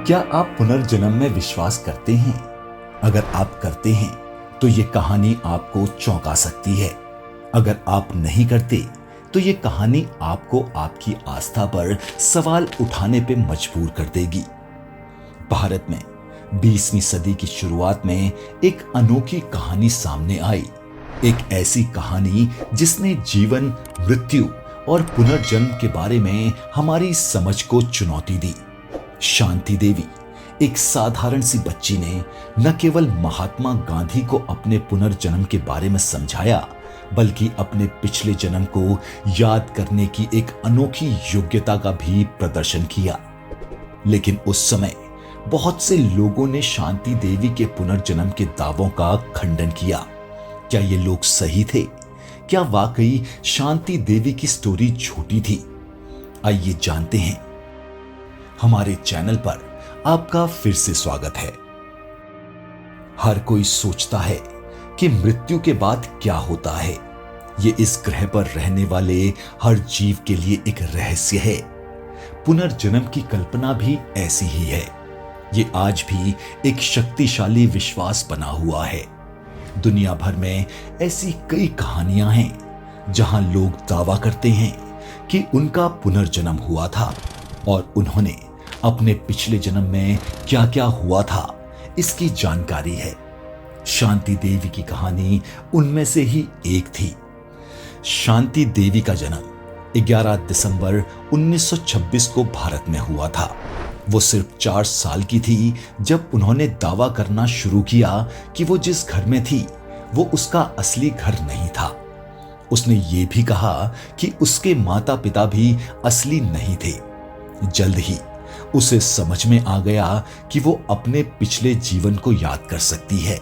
क्या आप पुनर्जन्म में विश्वास करते हैं? अगर आप करते हैं तो ये कहानी आपको चौंका सकती है। अगर आप नहीं करते तो ये कहानी आपको आपकी आस्था पर सवाल उठाने पे मजबूर कर देगी। भारत में 20वीं सदी की शुरुआत में एक अनोखी कहानी सामने आई। एक ऐसी कहानी जिसने जीवन, मृत्यु और पुनर्जन्म के बारे में हमारी समझ को चुनौती दी। शांति देवी, एक साधारण सी बच्ची ने न केवल महात्मा गांधी को अपने पुनर्जन्म के बारे में समझाया, बल्कि अपने पिछले जन्म को याद करने की एक अनोखी योग्यता का भी प्रदर्शन किया। लेकिन उस समय बहुत से लोगों ने शांति देवी के पुनर्जन्म के दावों का खंडन किया। क्या ये लोग सही थे? क्या वाकई शांति देवी की स्टोरी झूठी थी? आइए जानते हैं। हमारे चैनल पर आपका फिर से स्वागत है। हर कोई सोचता है कि मृत्यु के बाद क्या होता है। ये इस ग्रह पर रहने वाले हर जीव के लिए एक रहस्य है। पुनर्जन्म की कल्पना भी ऐसी ही है। ये आज भी एक शक्तिशाली विश्वास बना हुआ है। दुनिया भर में ऐसी कई कहानियां हैं जहां लोग दावा करते हैं कि उनका पुनर्जन्म हुआ था और उन्होंने अपने पिछले जन्म में क्या क्या हुआ था इसकी जानकारी है। शांति देवी की कहानी उनमें से ही एक थी। शांति देवी का जन्म 11 दिसंबर 1926 को भारत में हुआ था। वो सिर्फ 4 साल की थी जब उन्होंने दावा करना शुरू किया कि वो जिस घर में थी वो उसका असली घर नहीं था। उसने ये भी कहा कि उसके माता पिता भी असली नहीं थे। जल्द ही उसे समझ में आ गया कि वो अपने पिछले जीवन को याद कर सकती है।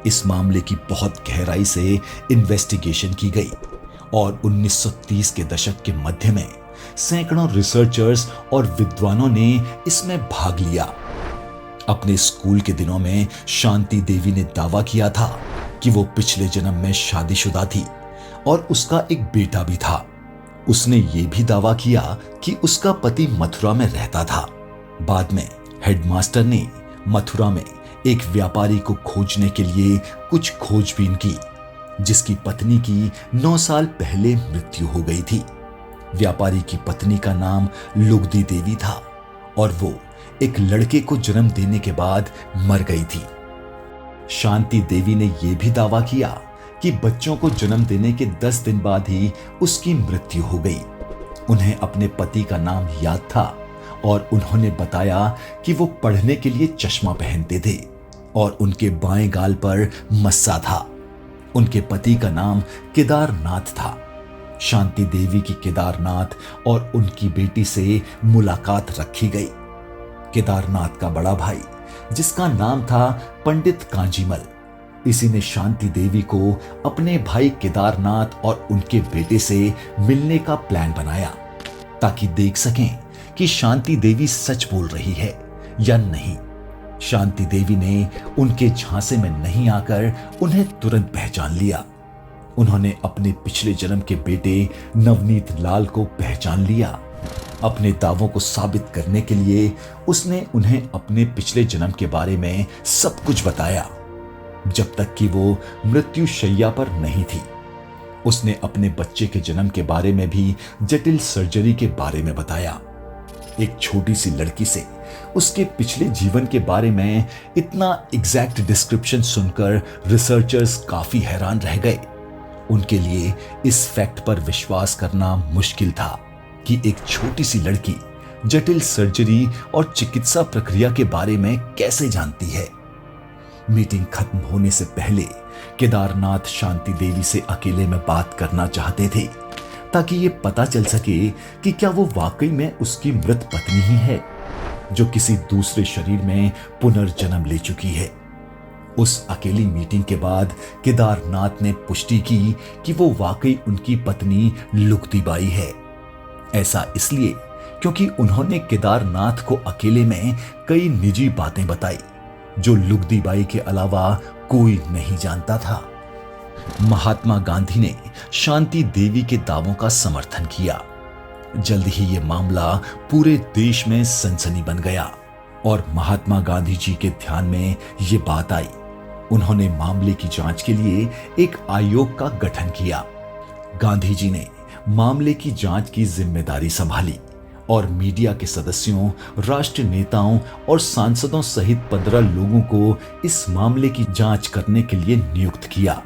इस मामले की बहुत गहराई से इन्वेस्टिगेशन की गई और 1930 के दशक के मध्य में सैकड़ों रिसर्चर्स और विद्वानों ने इसमें भाग लिया। अपने स्कूल के दिनों में शांति देवी ने दावा किया था कि वो पिछले जन्म में शादीशुदा थी और उसका एक बेटा भी था। उसने ये भी दावा किया कि उसका पति मथुरा में रहता था। बाद में हेडमास्टर ने मथुरा में एक व्यापारी को खोजने के लिए कुछ खोजबीन की, जिसकी पत्नी की 9 साल पहले मृत्यु हो गई थी। व्यापारी की पत्नी का नाम लुगदी देवी था और वो एक लड़के को जन्म देने के बाद मर गई थी। शांति देवी ने यह भी दावा किया कि बच्चों को जन्म देने के 10 दिन बाद ही उसकी मृत्यु हो गई। उन्हें अपने पति का नाम याद था और उन्होंने बताया कि वो पढ़ने के लिए चश्मा पहनते थे और उनके बाएं गाल पर मस्सा था। उनके पति का नाम केदारनाथ था। शांति देवी की केदारनाथ और उनकी बेटी से मुलाकात रखी गई। केदारनाथ का बड़ा भाई, जिसका नाम था पंडित कांजीमल, इसी ने शांति देवी को अपने भाई केदारनाथ और उनके बेटे से मिलने का प्लान बनाया ताकि देख सकें कि शांति देवी सच बोल रही है या नहीं। शांति देवी ने उनके झांसे में नहीं आकर उन्हें तुरंत पहचान लिया। उन्होंने अपने पिछले जन्म के बेटे नवनीत लाल को पहचान लिया। अपने दावों को साबित करने के लिए उसने उन्हें अपने पिछले जन्म के बारे में सब कुछ बताया, जब तक कि वो मृत्यु शैया पर नहीं थी। उसने अपने बच्चे के जन्म के बारे में भी जटिल सर्जरी के बारे में बताया। एक छोटी सी लड़की से उसके पिछले जीवन के बारे में इतना एग्जैक्ट डिस्क्रिप्शन सुनकर रिसर्चर्स काफी हैरान रह गए। उनके लिए इस फैक्ट पर विश्वास करना मुश्किल था कि एक छोटी सी लड़की जटिल सर्जरी और चिकित्सा प्रक्रिया के बारे में कैसे जानती है। मीटिंग खत्म होने से पहले केदारनाथ शांति देवी से अकेले में बात करना चाहते थे ताकि ये पता चल सके कि क्या वो वाकई में उसकी मृत पत्नी ही है जो किसी दूसरे शरीर में पुनर्जन्म ले चुकी है। उस अकेली मीटिंग के बाद केदारनाथ ने पुष्टि की कि वो वाकई उनकी पत्नी लुगदी बाई है। ऐसा इसलिए क्योंकि उन्होंने केदारनाथ को अकेले में कई निजी बातें बताई जो लुगदी बाई के अलावा कोई नहीं जानता था। महात्मा गांधी ने शांति देवी के दावों का समर्थन किया। जल्द ही यह मामला पूरे देश में सनसनी बन गया और महात्मा गांधी जी के ध्यान में ये बात आई। उन्होंने मामले की जांच के लिए एक आयोग का गठन किया। गांधी जी ने मामले की जांच की जिम्मेदारी संभाली और मीडिया के सदस्यों, राष्ट्र नेताओं और सांसदों सहित 15 लोगों को इस मामले की जांच करने के लिए नियुक्त किया।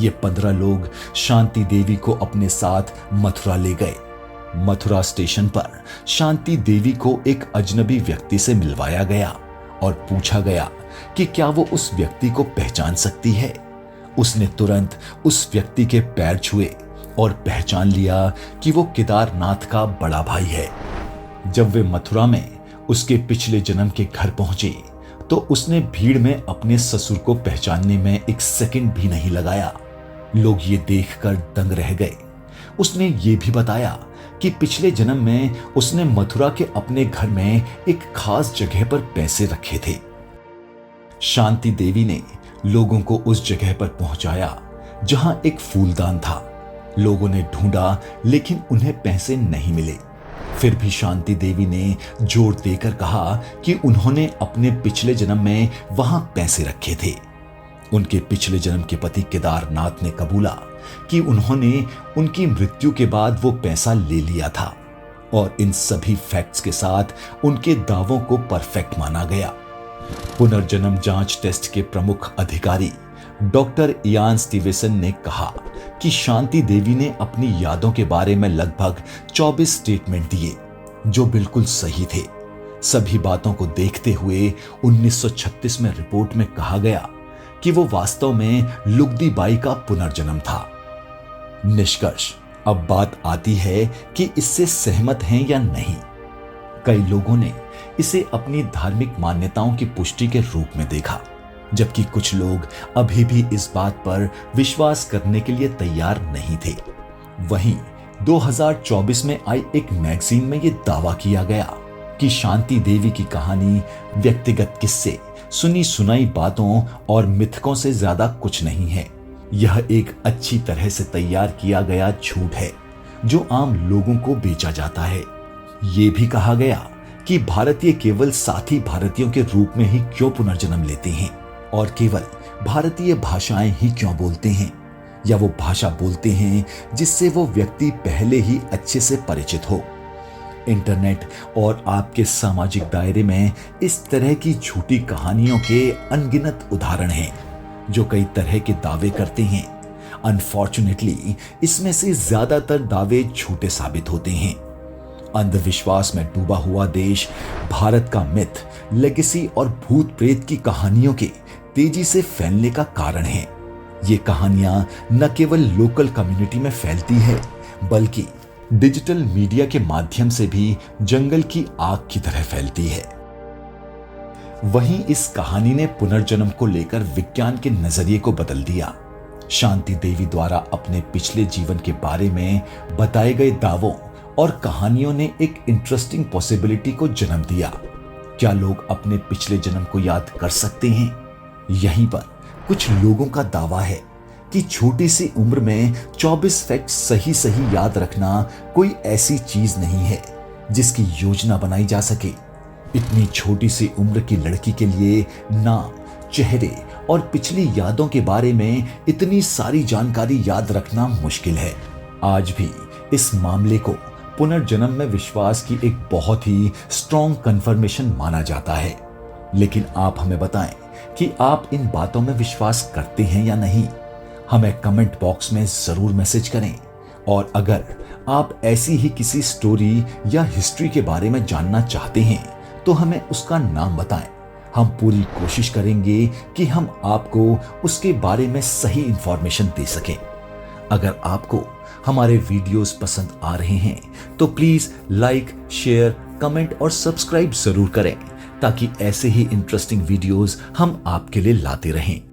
ये 15 लोग शांति देवी को अपने साथ मथुरा ले गए। मथुरा स्टेशन पर शांति देवी को एक अजनबी व्यक्ति से मिलवाया गया और पूछा गया कि क्या वो उस व्यक्ति को पहचान सकती है। उसने तुरंत उस व्यक्ति के पैर छुए और पहचान लिया कि वो केदारनाथ का बड़ा भाई है। जब वे मथुरा में उसके पिछले जन्म के घर पहुंचे तो उसने भीड़ में अपने ससुर को पहचानने में एक सेकंड भी नहीं लगाया। लोग ये देखकर दंग रह गए। उसने ये भी बताया कि पिछले जन्म में उसने मथुरा के अपने घर में एक खास जगह पर पैसे रखे थे। शांति देवी ने लोगों को उस जगह पर पहुंचाया जहां एक फूलदान था। लोगों ने ढूंढा लेकिन उन्हें पैसे नहीं मिले। फिर भी शांति देवी ने जोर देकर कहा कि उन्होंने अपने पिछले जन्म में वहां पैसे रखे थे। उनके पिछले जन्म के पति केदारनाथ ने कबूला कि उन्होंने उनकी मृत्यु के बाद वो पैसा ले लिया था और इन सभी फैक्ट्स के साथ उनके दावों को परफेक्ट माना गया। पुनर्जन्म जांच टेस्ट के प्रमुख अधिकारी डॉक्टर इयान स्टीवेसन ने कहा कि शांति देवी ने अपनी यादों के बारे में लगभग 24 स्टेटमेंट दिए जो बिल्कुल सही थे। सभी बातों को देखते हुए 1936 में रिपोर्ट में कहा गया कि वो वास्तव में लुगदी बाई का पुनर्जन्म था। निष्कर्ष, अब बात आती है कि इससे सहमत हैं या नहीं। कई लोगों ने इसे अपनी धार्मिक मान्यताओं की पुष्टि के रूप में देखा, जबकि कुछ लोग अभी भी इस बात पर विश्वास करने के लिए तैयार नहीं थे। वहीं 2024 में आई एक मैगजीन में यह दावा किया गया कि शांति देवी की कहानी व्यक्तिगत किस्से, सुनी सुनाई बातों और मिथकों से ज्यादा कुछ नहीं है। यह एक अच्छी तरह से तैयार किया गया झूठ है जो आम लोगों को बेचा जाता है। ये भी कहा गया कि भारतीय केवल साथी भारतीयों के रूप में ही क्यों पुनर्जन्म लेते हैं और केवल भारतीय भाषाएं ही क्यों बोलते हैं, या वो भाषा बोलते हैं जिससे वो व्यक्ति पहले ही अच्छे से परिचित हो। इंटरनेट और आपके सामाजिक दायरे में इस तरह की झूठी कहानियों के अनगिनत उदाहरण हैं जो कई तरह के दावे करते हैं। अनफॉर्चुनेटली इसमें से ज्यादातर दावे झूठे साबित होते हैं। अंधविश्वास में डूबा हुआ देश भारत का मिथ, लेगेसी और भूत प्रेत की कहानियों के तेजी से फैलने का कारण है। ये कहानियां न केवल लोकल कम्युनिटी में फैलती है बल्कि डिजिटल मीडिया के माध्यम से भी जंगल की आग की तरह फैलती है। वहीं इस कहानी ने पुनर्जन्म को लेकर विज्ञान के नजरिए को बदल दिया। शांति देवी द्वारा अपने पिछले जीवन के बारे में बताए गए दावों और कहानियों ने एक इंटरेस्टिंग पॉसिबिलिटी को जन्म दिया। क्या लोग अपने पिछले जन्म को याद कर सकते हैं? यहीं पर कुछ लोगों का दावा है कि छोटी सी उम्र में 24 फैक्ट सही सही याद रखना कोई ऐसी चीज नहीं है जिसकी योजना बनाई जा सके। इतनी छोटी सी उम्र की लड़की के लिए नाम, चेहरे और पिछली यादों के बारे में इतनी सारी जानकारी याद रखना मुश्किल है। आज भी इस मामले को पुनर्जन्म में विश्वास की एक बहुत ही स्ट्रॉन्ग कन्फर्मेशन माना जाता है। लेकिन आप हमें बताएं कि आप इन बातों में विश्वास करते हैं या नहीं। हमें कमेंट बॉक्स में जरूर मैसेज करें और अगर आप ऐसी ही किसी स्टोरी या हिस्ट्री के बारे में जानना चाहते हैं तो हमें उसका नाम बताएं। हम पूरी कोशिश करेंगे कि हम आपको उसके बारे में सही इंफॉर्मेशन दे सकें। अगर आपको हमारे वीडियोस पसंद आ रहे हैं तो प्लीज लाइक, शेयर, कमेंट और सब्सक्राइब जरूर करें ताकि ऐसे ही इंटरेस्टिंग वीडियोस हम आपके लिए लाते रहें।